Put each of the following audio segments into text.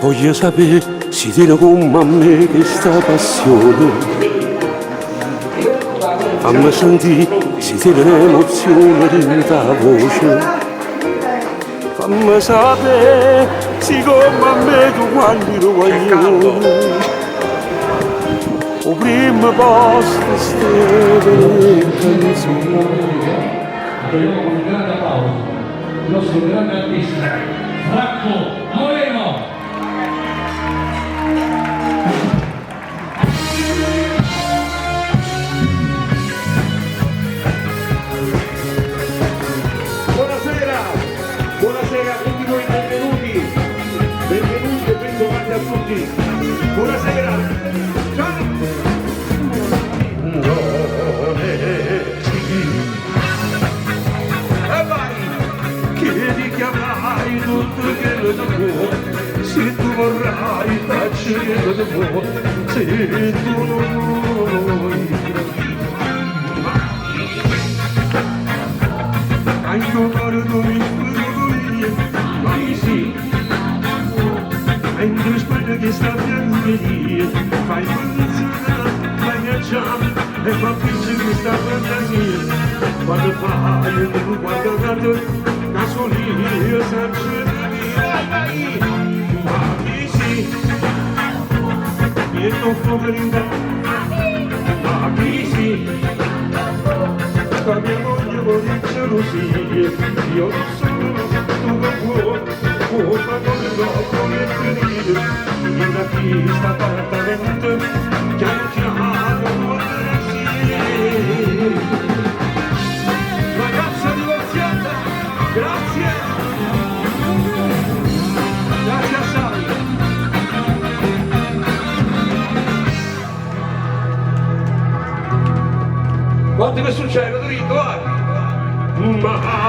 Voglio sapere se tiene come a me questa passione. Fammi sentire se tiene un'emozione dentro la voce. Fammi sapere se come a me tu quando lo voglio. O primo posto steve le canzoni. Abbiamo un grande applauso, il nostro grande artista, Franco Moreno. Buonasera a tutti voi, benvenuti e bentrovati a tutti. Buonasera. Ciao. E vai, chiedi che avrai tutto quello che vuoi, se tu vorrai faccio quello che vuoi, se tu non vuoi. Anche un parto mi sì, in Spagna che sta biancheria, fai funzionare, fai viaggiare, e fa piacere questa fantasia, quando fai un guardato, casolino, vai, ma mi sì, e non poverina, ma mi sì, la mia moglie vuole gelosia, io non sono tu non puoi, ma non lo come finire, in la pista appartamento, piano piano ragazza divorziata, grazie assai. Quanto che succede, dritto, vai! Ma vai!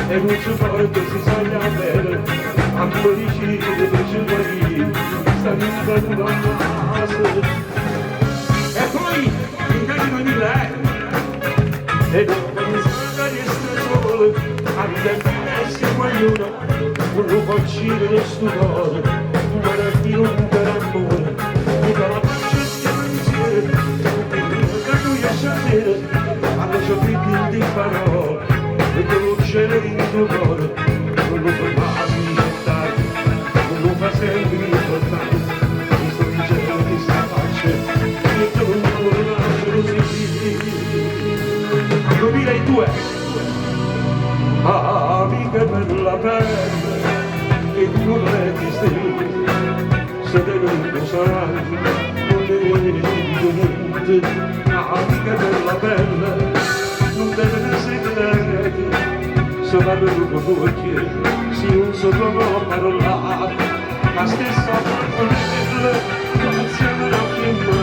E non ci porta si sogna bene, a pollicine che ci vuoi, sta vita di una casa. E poi, in caso di lei, e dopo mi sembra di stare solo, a vita si guagliona, un lupo uccide lo stupore, ma da più per amore, mi dà la pace schiavizzere, e mi da lui a scegliere, hanno già più di parole. E con l'uccello in tuo cuore, non lo fa mai gettare, non lo fa sempre ricordare, mi sto dicendo di sta pace, e tu non lo lascio così. 2002, amica bella bella, e tu non vedi stelle, se te non sarai, non ne dico niente, amica bella bella, non deve essere se la vedo con si un solo parola, la stessa parolella, insieme alla prima,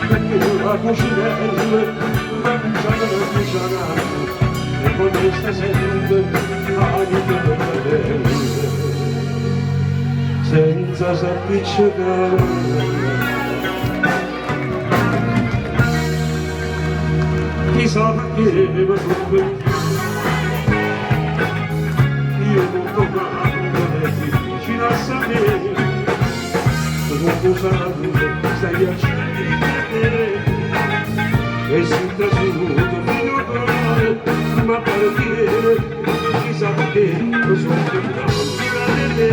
perché la cucinella, mangiare la cucinata, e poi questa sempre, amica bella, senza s'appiccicare. Chissà perché dunque io non domando è difficile a sapere non posando stai a cercare e si trasvenuto fino a trovare ma partire chissà perché lo so che non mi va bene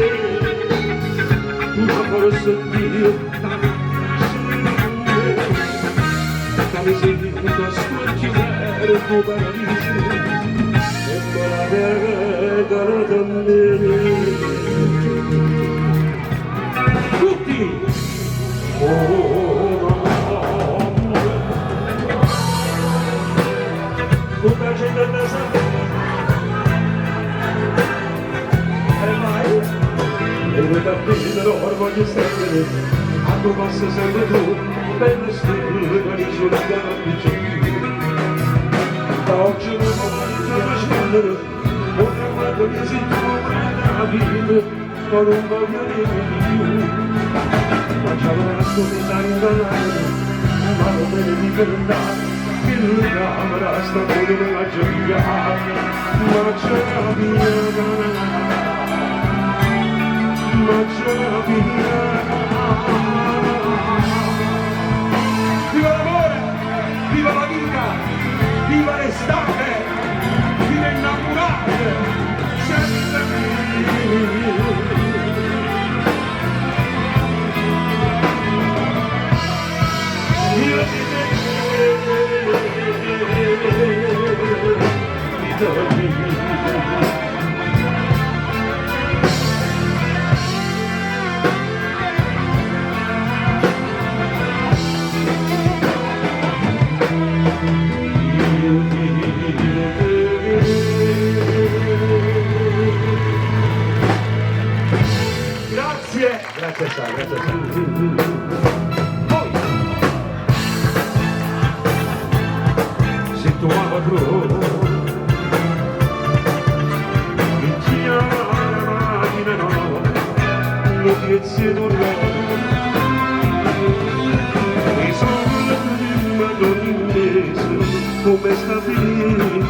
sentire mi sento scongiare il tuo paradiso e me la regalo da me. Tutti! Come c'è da nasare? E vai! E le tappine d'oro voglio stendere, a tuo passo sempre tu, belle stelle, guarisci la gamma. Da oggi non voglio scendere, ora guardo che si trova la vita, ma non voglio niente di più. Facciamo una scoperta in banale, ma non me ne dico andare, che la camera sta pure nella gioia, ma c'è la mia ma c'è la mia. Viva l'amore, viva la vita, viva l'estate, viva innamorate, senza io ti grazie Sara, grazie Sara. Poi, se tu apro, che ti immaginano, notizie d'orrore, mi sono ma non inteso come sta finendo,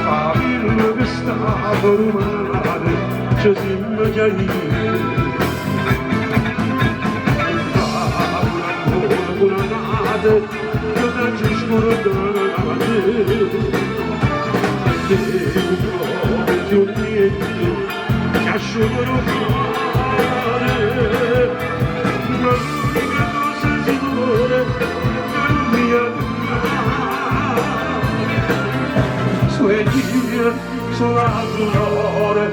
famiglia che sta per umane, c'è sempre già io. Una nata, che non ci scordate, e più niente, che asciugano fare, ma l'unica cosa sicura, che non mi ha suegia sulla dolore.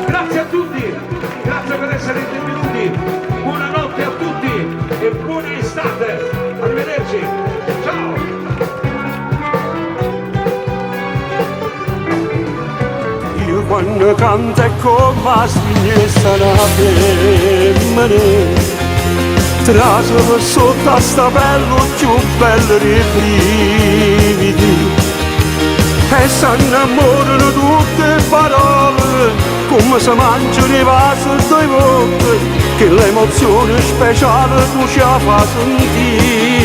Grazie a tutti, grazie per essere intervenuti, buonanotte a tutti e buona estate, arrivederci, ciao! Io quando canto è come stigna la femmina, traso per sotto a sta pelle più bello dei brividi. E si innamorano tutte le parole, come si mangiano i vasi due volte, che l'emozione speciale tu ci fa sentire.